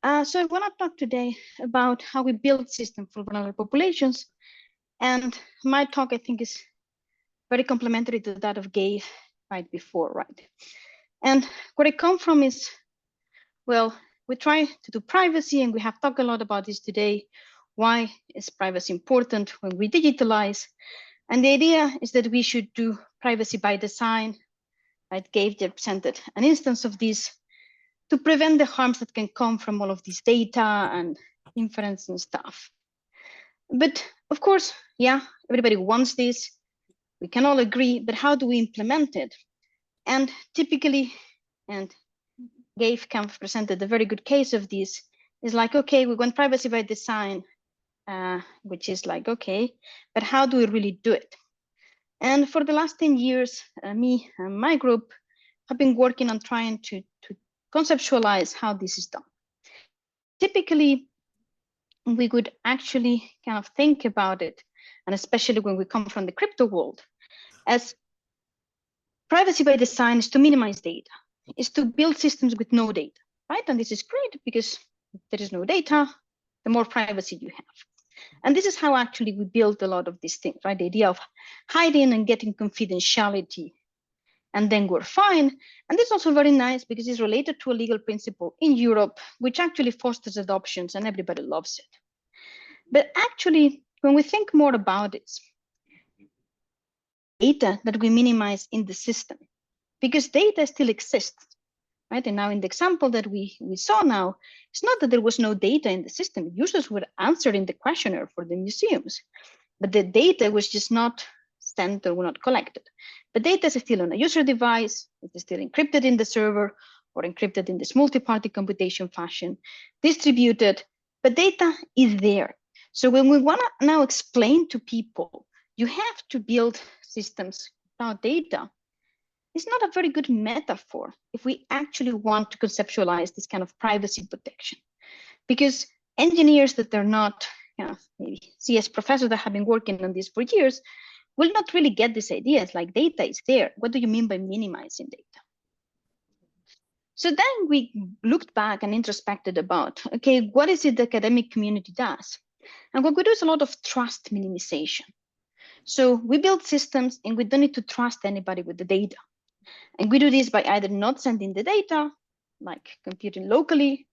So I want to talk today about how we build systems for vulnerable populations. And my talk, I think, is very complementary to that of Gay right before, right? And where I come from is, well, we try to do privacy, and we have talked a lot about this today. Why is privacy important when we digitalize? And the idea is that we should do privacy by design. Right? Gabe presented an instance of this to prevent the harms that can come from all of this data and inference and stuff. But of course, yeah, everybody wants this. We can all agree, but how do we implement it? And typically, and Gabe Kampf presented a very good case of this, is like, okay, we want privacy by design, which is like, okay, but how do we really do it? And for the last 10 years, me and my group have been working on trying to conceptualize how this is done. Typically, we could actually kind of think about it, and especially when we come from the crypto world, as privacy by design is to minimize data, is to build systems with no data, right? And this is great because if there is no data, the more privacy you have. And this is how actually we build a lot of these things, right? The idea of hiding and getting confidentiality, and then we're fine. And this is also very nice because it's related to a legal principle in Europe, which actually fosters adoptions and everybody loves it. But actually, when we think more about this, data that we minimize in the system, because data still exists, right? And now in the example that we saw now, it's not that there was no data in the system. Users were answering the questionnaire for the museums, but the data was just not sent or not collected. But data is still on a user device, it is still encrypted in the server or encrypted in this multi-party computation fashion, distributed, but data is there. So when we want to now explain to people, you have to build systems without data, it's not a very good metaphor if we actually want to conceptualize this kind of privacy protection. Because engineers that are not, maybe CS professors that have been working on this for years will not really get this idea. It's like data is there. What do you mean by minimizing data? So then we looked back and introspected about, okay, what is it the academic community does? And what we do is a lot of trust minimization. So we build systems and we don't need to trust anybody with the data. And we do this by either not sending the data, like computing locally.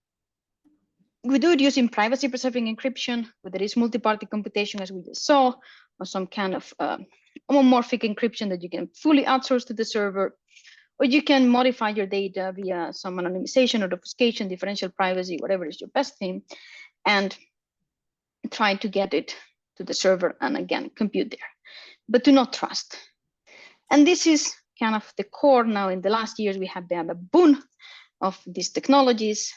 We do it using privacy preserving encryption, where there is multi-party computation, as we just saw, or some kind of homomorphic encryption that you can fully outsource to the server, or you can modify your data via some anonymization or obfuscation, differential privacy, whatever is your best thing, and try to get it to the server and again, compute there, but do not trust. And this is kind of the core now. In the last years, we have been a boon of these technologies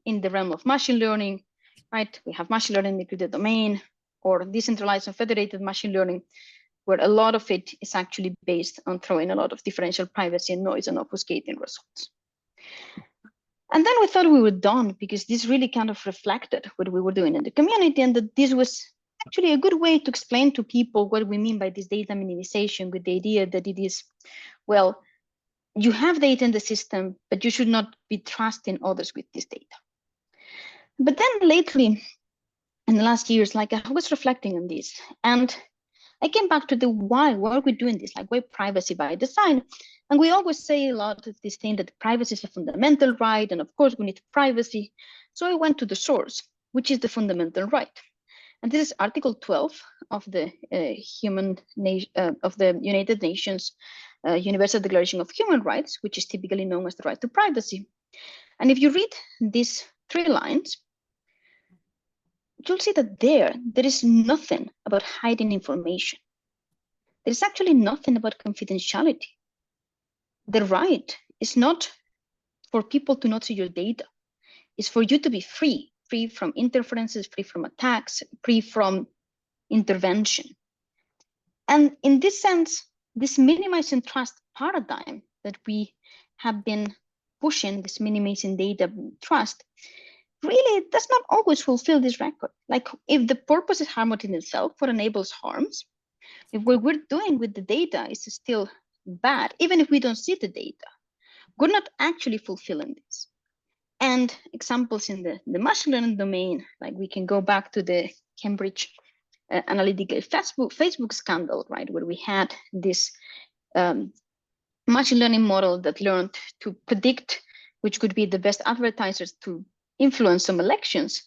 in the realm of machine learning, right? We have machine learning in the domain or decentralized and federated machine learning, where a lot of it is actually based on throwing a lot of differential privacy and noise and obfuscating results. And then we thought we were done because this really kind of reflected what we were doing in the community, and that this was actually a good way to explain to people what we mean by this data minimization, with the idea that it is, well, you have data in the system, but you should not be trusting others with this data. But then lately, in the last years, like I was reflecting on this, and I came back to the why are we doing this? Like, why privacy by design? And we always say a lot of this thing that privacy is a fundamental right, and of course we need privacy. So I went to the source, which is the fundamental right. And this is Article 12 of the United Nations Universal Declaration of Human Rights, which is typically known as the right to privacy. And if you read these 3 lines, you'll see that there is nothing about hiding information. There's actually nothing about confidentiality. The right is not for people to not see your data. It's for you to be free from interferences, free from attacks, free from intervention. And in this sense, this minimizing trust paradigm that we have been pushing, this minimizing data trust, really does not always fulfill this record. Like, if the purpose is harm in itself or enables harms, if what we're doing with the data is still bad, even if we don't see the data, we're not actually fulfilling this. And examples in the machine learning domain, like we can go back to the Cambridge Analytica Facebook scandal, right, where we had this machine learning model that learned to predict which could be the best advertisers to influence some elections.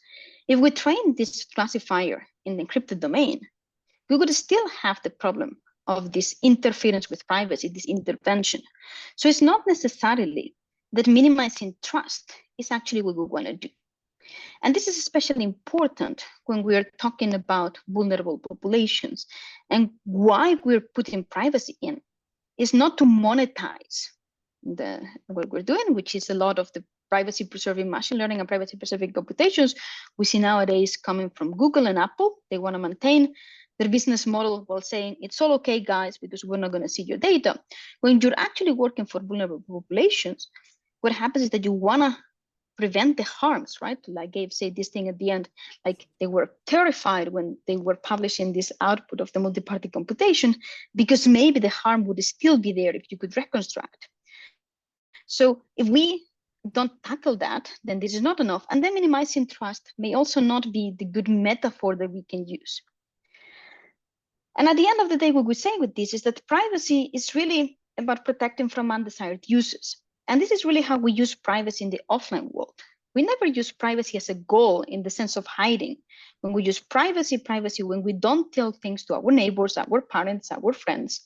If we train this classifier in the encrypted domain, we would still have the problem of this interference with privacy, this intervention. So it's not necessarily that minimizing trust is actually what we want to do. And this is especially important when we're talking about vulnerable populations. And why we're putting privacy in is not to monetize what we're doing, which is a lot of the privacy preserving machine learning and privacy preserving computations we see nowadays coming from Google and Apple. They want to maintain their business model while saying it's all okay, guys, because we're not going to see your data. When you're actually working for vulnerable populations, what happens is that you want to prevent the harms, right? Like Gabe said this thing at the end, like they were terrified when they were publishing this output of the multi-party computation, because maybe the harm would still be there if you could reconstruct. So if we don't tackle that, then this is not enough. And then minimizing trust may also not be the good metaphor that we can use. And at the end of the day, what we say with this is that privacy is really about protecting from undesired uses. And this is really how we use privacy in the offline world. We never use privacy as a goal in the sense of hiding. When we use privacy, when we don't tell things to our neighbors, our parents, our friends,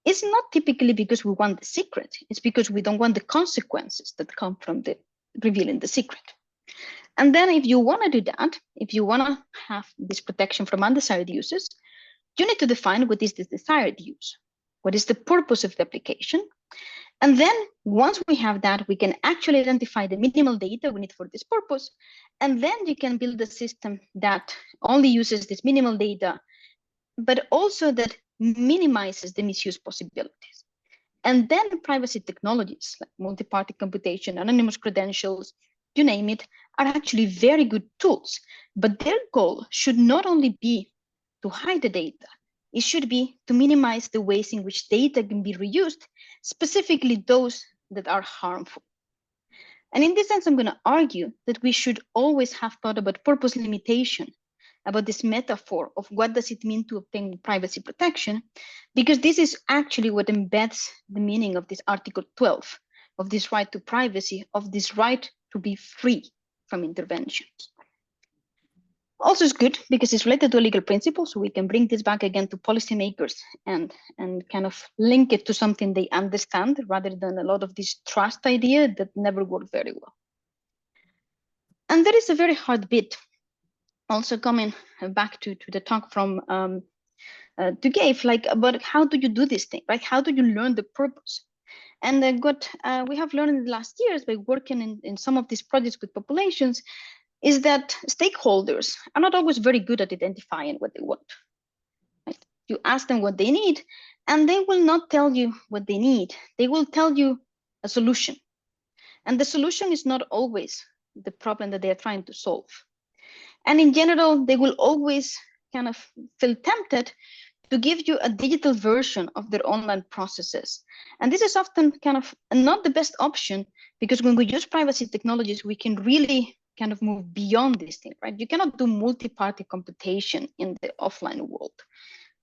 it's not typically because we want the secret. It's because we don't want the consequences that come from the revealing the secret. And then if you want to do that, if you want to have this protection from undesired uses, you need to define what is the desired use. What is the purpose of the application? And then once we have that, we can actually identify the minimal data we need for this purpose. And then you can build a system that only uses this minimal data, but also that minimizes the misuse possibilities. And then privacy technologies like multi-party computation, anonymous credentials, you name it, are actually very good tools. But their goal should not only be to hide the data, it should be to minimize the ways in which data can be reused, specifically those that are harmful. And in this sense, I'm going to argue that we should always have thought about purpose limitation, about this metaphor of what does it mean to obtain privacy protection, because this is actually what embeds the meaning of this Article 12, of this right to privacy, of this right to be free from interventions. Also, it's good because it's related to a legal principle, so we can bring this back again to policymakers and kind of link it to something they understand rather than a lot of this trust idea that never worked very well. And there is a very hard bit also coming back to the talk from to Gabe, like about how do you do this thing, right? How do you learn the purpose? And what we have learned in the last years by working in some of these projects with populations is that stakeholders are not always very good at identifying what they want. Right? You ask them what they need, and they will not tell you what they need. They will tell you a solution. And the solution is not always the problem that they are trying to solve. And in general, they will always kind of feel tempted to give you a digital version of their online processes. And this is often kind of not the best option, because when we use privacy technologies, we can really kind of move beyond this thing, right? You cannot do multi-party computation in the offline world.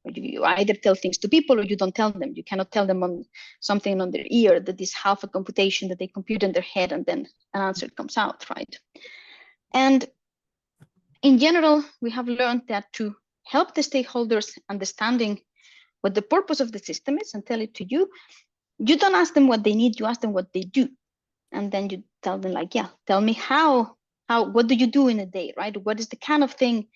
You either tell things to people or you don't tell them. You cannot tell them on something on their ear that is half a computation that they compute in their head and then an answer comes out, right? And in general, we have learned that to help the stakeholders understanding what the purpose of the system is and tell it to you, you don't ask them what they need, you ask them what they do. And then you tell them like, yeah, tell me what do you do in a day, right? What is the kind of thing,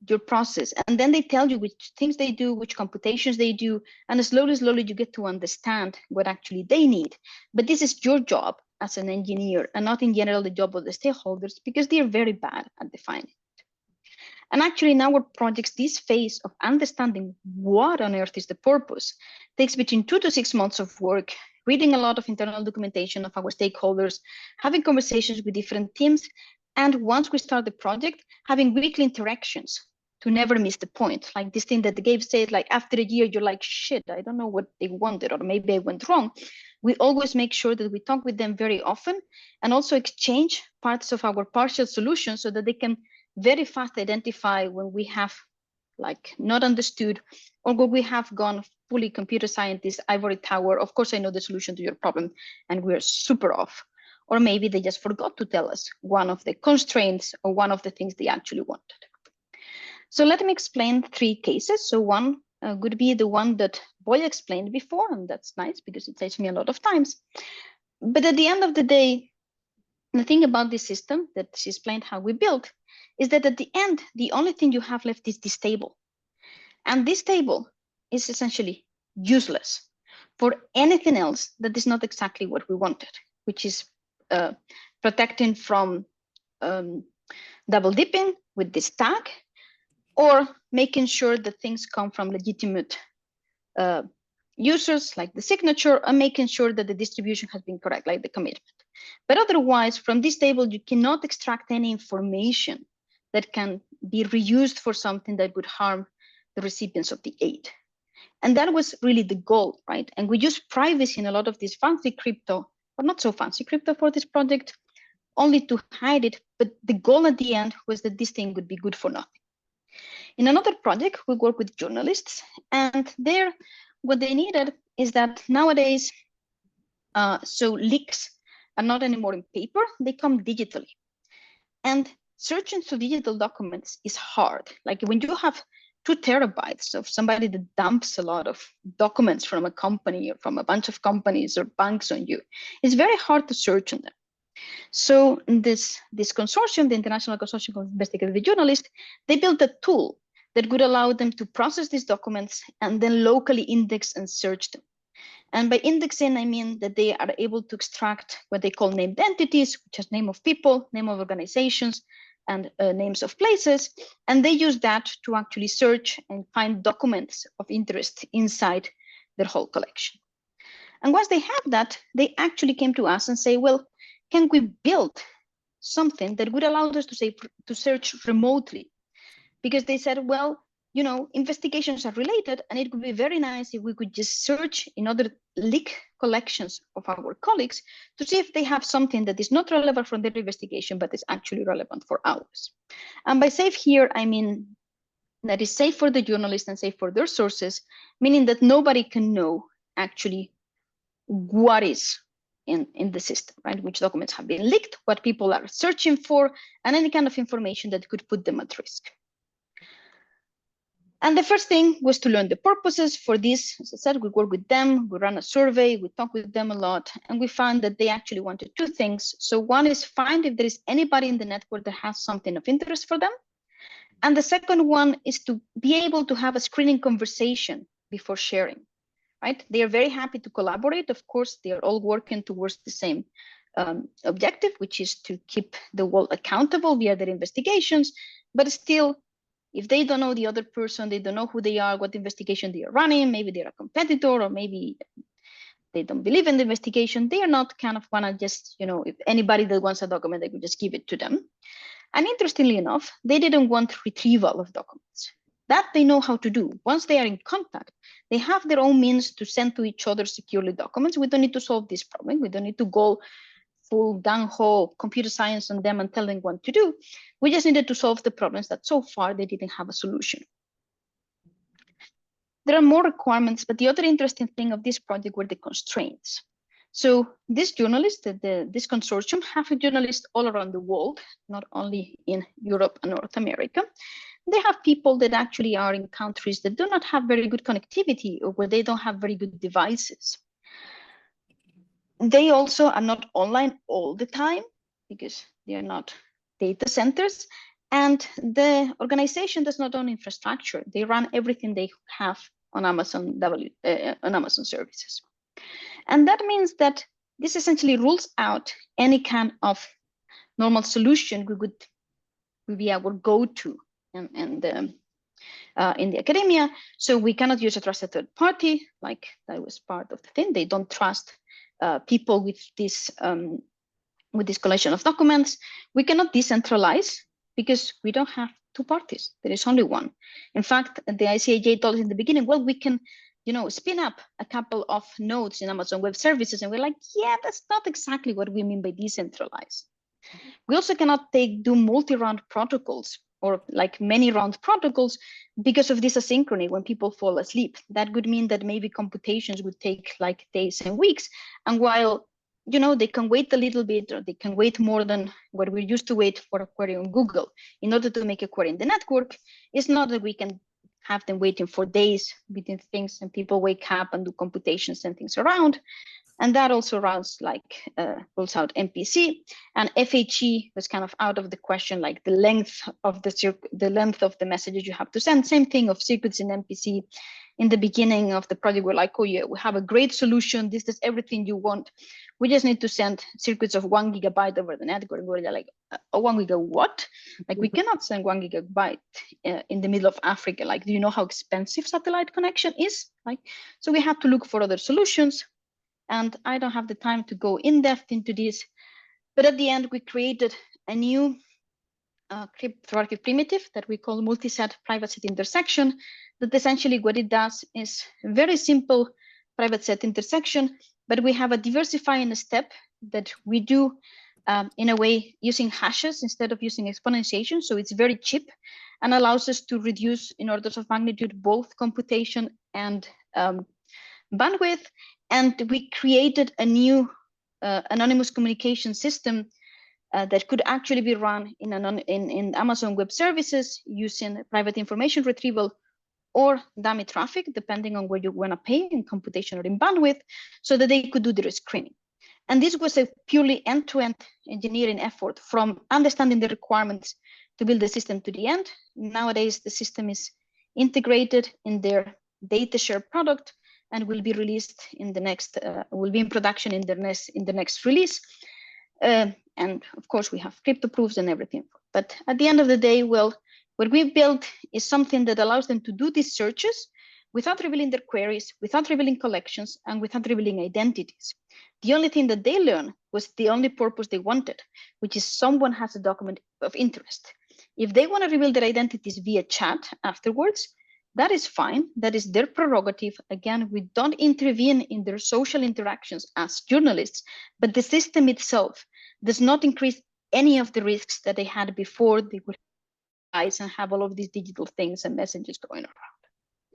your process? And then they tell you which things they do, which computations they do. And slowly you get to understand what actually they need. But this is your job as an engineer and not in general the job of the stakeholders, because they are very bad at defining it. And actually in our projects, this phase of understanding what on earth is the purpose takes between 2 to 6 months of work, reading a lot of internal documentation of our stakeholders, having conversations with different teams, and once we start the project, having weekly interactions to never miss the point. Like this thing that Gabe said, like after a year, you're like, shit, I don't know what they wanted, or maybe I went wrong. We always make sure that we talk with them very often and also exchange parts of our partial solution so that they can very fast identify when we have like not understood, or when we have gone fully computer scientist, ivory tower. Of course, I know the solution to your problem and we're super off. Or maybe they just forgot to tell us one of the constraints or one of the things they actually wanted. So let me explain 3 cases. So one would be the one that Boy explained before, and that's nice because it saves me a lot of times. But at the end of the day, the thing about this system that she explained how we built is that at the end, the only thing you have left is this table. And this table is essentially useless for anything else that is not exactly what we wanted, which is protecting from double dipping with this tag, or making sure that things come from legitimate users, like the signature, and making sure that the distribution has been correct, like the commitment. But otherwise, from this table, you cannot extract any information that can be reused for something that would harm the recipients of the aid. And that was really the goal, right? And we use privacy in a lot of this fancy crypto, or not so fancy crypto for this project, only to hide it. But the goal at the end was that this thing would be good for nothing. In another project, we work with journalists, and there, what they needed is that nowadays, so leaks are not anymore in paper, they come digitally. And searching through digital documents is hard. Like when you have 2 terabytes of somebody that dumps a lot of documents from a company or from a bunch of companies or banks on you, it's very hard to search on them. So this consortium, the International Consortium of Investigative Journalists, they built a tool that would allow them to process these documents and then locally index and search them. And by indexing, I mean that they are able to extract what they call named entities, which is name of people, name of organizations, and names of places. And they use that to actually search and find documents of interest inside their whole collection. And once they have that, they actually came to us and say, well, can we build something that would allow us to search remotely? Because they said, well, you know, investigations are related, and it would be very nice if we could just search in other leak collections of our colleagues to see if they have something that is not relevant for their investigation, but is actually relevant for ours. And by safe here, I mean that is safe for the journalists and safe for their sources, meaning that nobody can know actually what is in the system, right? Which documents have been leaked, what people are searching for, and any kind of information that could put them at risk. And the first thing was to learn the purposes for this. As I said, we work with them, we run a survey, we talk with them a lot, and we found that they actually wanted 2 things. So one is find if there is anybody in the network that has something of interest for them. And the second one is to be able to have a screening conversation before sharing, right? They are very happy to collaborate. Of course, they are all working towards the same objective, which is to keep the world accountable via their investigations, but still, if they don't know the other person, they don't know who they are, what investigation they are running, maybe they're a competitor, or maybe they don't believe in the investigation, they are not kind of wanna just, you know, if anybody that wants a document, they could just give it to them. And interestingly enough, they didn't want retrieval of documents. That they know how to do. Once they are in contact, they have their own means to send to each other securely documents. We don't need to solve this problem. We don't need to go full gung-ho computer science on them and tell them what to do. We just needed to solve the problems that so far they didn't have a solution. There are more requirements, but the other interesting thing of this project were the constraints. So this journalist, this consortium, have journalists all around the world, not only in Europe and North America. They have people that actually are in countries that do not have very good connectivity or where they don't have very good devices. They also are not online all the time because they are not data centers. And the organization does not own infrastructure. They run everything they have on Amazon services. And that means that this essentially rules out any kind of normal solution would be our go-to in the academia. So we cannot use a trusted third party, like that was part of the thing. They don't trust people with this collection of documents. We cannot decentralize because we don't have two parties. There is only one. In fact, the ICAJ told us in the beginning, well, we can, spin up a couple of nodes in Amazon Web Services. And we're like, yeah, that's not exactly what we mean by decentralized. We also cannot do multi-round protocols or like many round protocols because of this asynchrony when people fall asleep. That would mean that maybe computations would take like days and weeks. And while they can wait a little bit, or they can wait more than what we used to wait for a query on Google in order to make a query in the network, it's not that we can have them waiting for days between things and people wake up and do computations and things around. And that also rules out MPC, and FHE was kind of out of the question, like the length of the messages you have to send. Same thing of circuits in MPC. In the beginning of the project, we're like, oh yeah, we have a great solution. This is everything you want. We just need to send circuits of 1 gigabyte over the network. We're like, 1 gigabyte what? Like we cannot send 1 gigabyte in the middle of Africa. Like, do you know how expensive satellite connection is? Like, so we had to look for other solutions. And I don't have the time to go in depth into this, but at the end, we created a new cryptography primitive that we call multi-set private set intersection. That essentially what it does is very simple private set intersection, but we have a diversifying step that we do in a way using hashes instead of using exponentiation. So it's very cheap and allows us to reduce in orders of magnitude both computation and bandwidth. And we created a new anonymous communication system that could actually be run in Amazon Web Services using private information retrieval or dummy traffic, depending on where you want to pay in computation or in bandwidth, so that they could do their screening. And this was a purely end-to-end engineering effort from understanding the requirements to build the system to the end. Nowadays, the system is integrated in their data share product and will be released in the next, will be in production in the next release. And of course, we have crypto proofs and everything. But at the end of the day, well, what we've built is something that allows them to do these searches without revealing their queries, without revealing collections, and without revealing identities. The only thing that they learned was the only purpose they wanted, which is someone has a document of interest. If they want to reveal their identities via chat afterwards, that is fine. That is their prerogative. Again, we don't intervene in their social interactions as journalists, but the system itself does not increase any of the risks that they had before they would eyes and have all of these digital things and messages going around.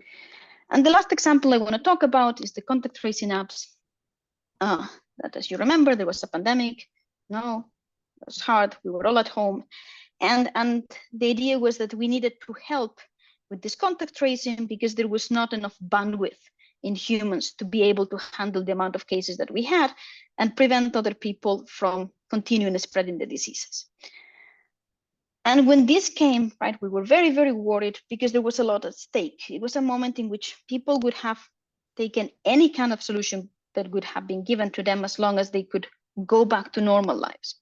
And the last example I want to talk about is the contact tracing apps. That, as you remember, there was a pandemic. No, it was hard. We were all at home. And the idea was that we needed to help with this contact tracing because there was not enough bandwidth in humans to be able to handle the amount of cases that we had and prevent other people from continuing spreading the diseases. And when this came, right, we were very, very worried because there was a lot at stake. It was a moment in which people would have taken any kind of solution that would have been given to them as long as they could go back to normal lives.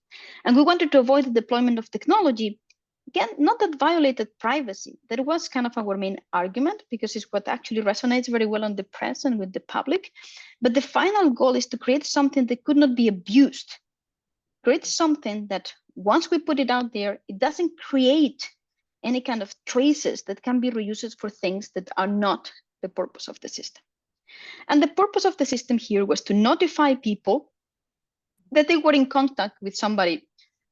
And we wanted to avoid the deployment of technology, again, not that violated privacy. That was kind of our main argument because it's what actually resonates very well on the press and with the public. But the final goal is to create something that could not be abused. Create something that once we put it out there, it doesn't create any kind of traces that can be reused for things that are not the purpose of the system. And the purpose of the system here was to notify people that they were in contact with somebody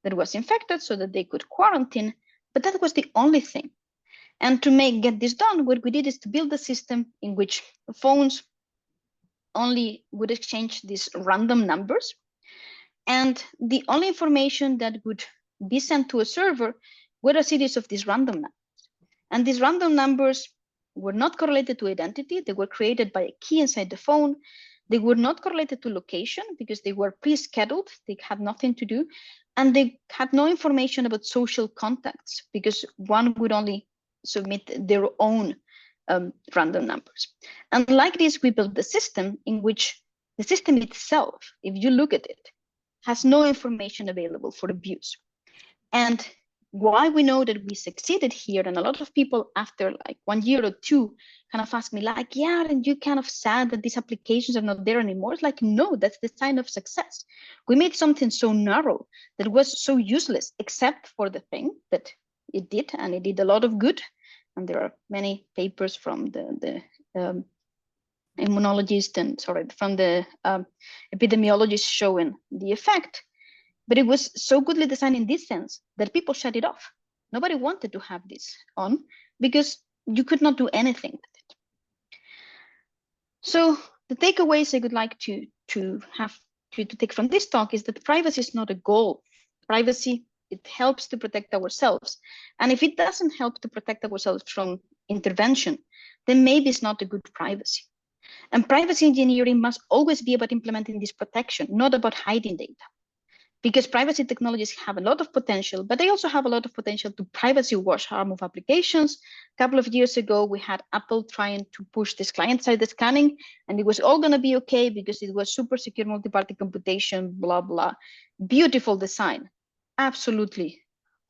that was infected so that they could quarantine, but that was the only thing. And to get this done, what we did is to build a system in which phones only would exchange these random numbers. And the only information that would be sent to a server were a series of these random numbers. And these random numbers were not correlated to identity. They were created by a key inside the phone. They were not correlated to location because they were pre-scheduled. They had nothing to do. And they had no information about social contacts because one would only submit their own random numbers. And like this, we built the system in which the system itself, if you look at it, has no information available for abuse. And why we know that we succeeded here, and a lot of people after like 1 year or two kind of ask me like, yeah, and you kind of sad that these applications are not there anymore. It's like, no, that's the sign of success. We made something so narrow that was so useless, except for the thing that it did, and it did a lot of good. And there are many papers from the immunologist and from the epidemiologist showing the effect. But it was so goodly designed in this sense that people shut it off. Nobody wanted to have this on because you could not do anything with it. So the takeaways I would like to take from this talk is that privacy is not a goal. Privacy, it helps to protect ourselves. And if it doesn't help to protect ourselves from intervention, then maybe it's not a good privacy. And privacy engineering must always be about implementing this protection, not about hiding data. Because privacy technologies have a lot of potential, but they also have a lot of potential to privacy wash harm of applications. A couple of years ago, we had Apple trying to push this client-side scanning, and it was all going to be okay because it was super secure multi-party computation, blah, blah. Beautiful design, absolutely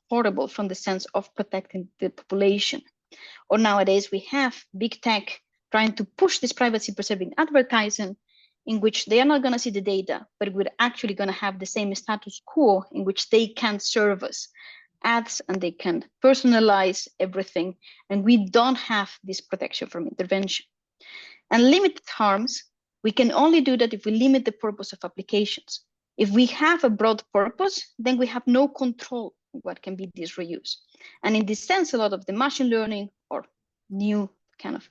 horrible from the sense of protecting the population. Or nowadays, we have big tech trying to push this privacy-preserving advertising, in which they are not going to see the data, but we're actually going to have the same status quo in which they can serve us ads and they can personalize everything. And we don't have this protection from intervention. And limited harms, we can only do that if we limit the purpose of applications. If we have a broad purpose, then we have no control on what can be this reuse. And in this sense, a lot of the machine learning or new kind of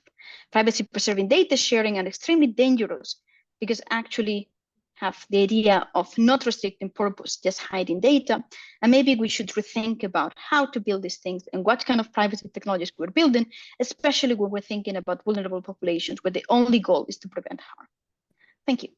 privacy preserving data sharing are extremely dangerous, because actually have the idea of not restricting purpose, just hiding data. And maybe we should rethink about how to build these things and what kind of privacy technologies we're building, especially when we're thinking about vulnerable populations where the only goal is to prevent harm. Thank you.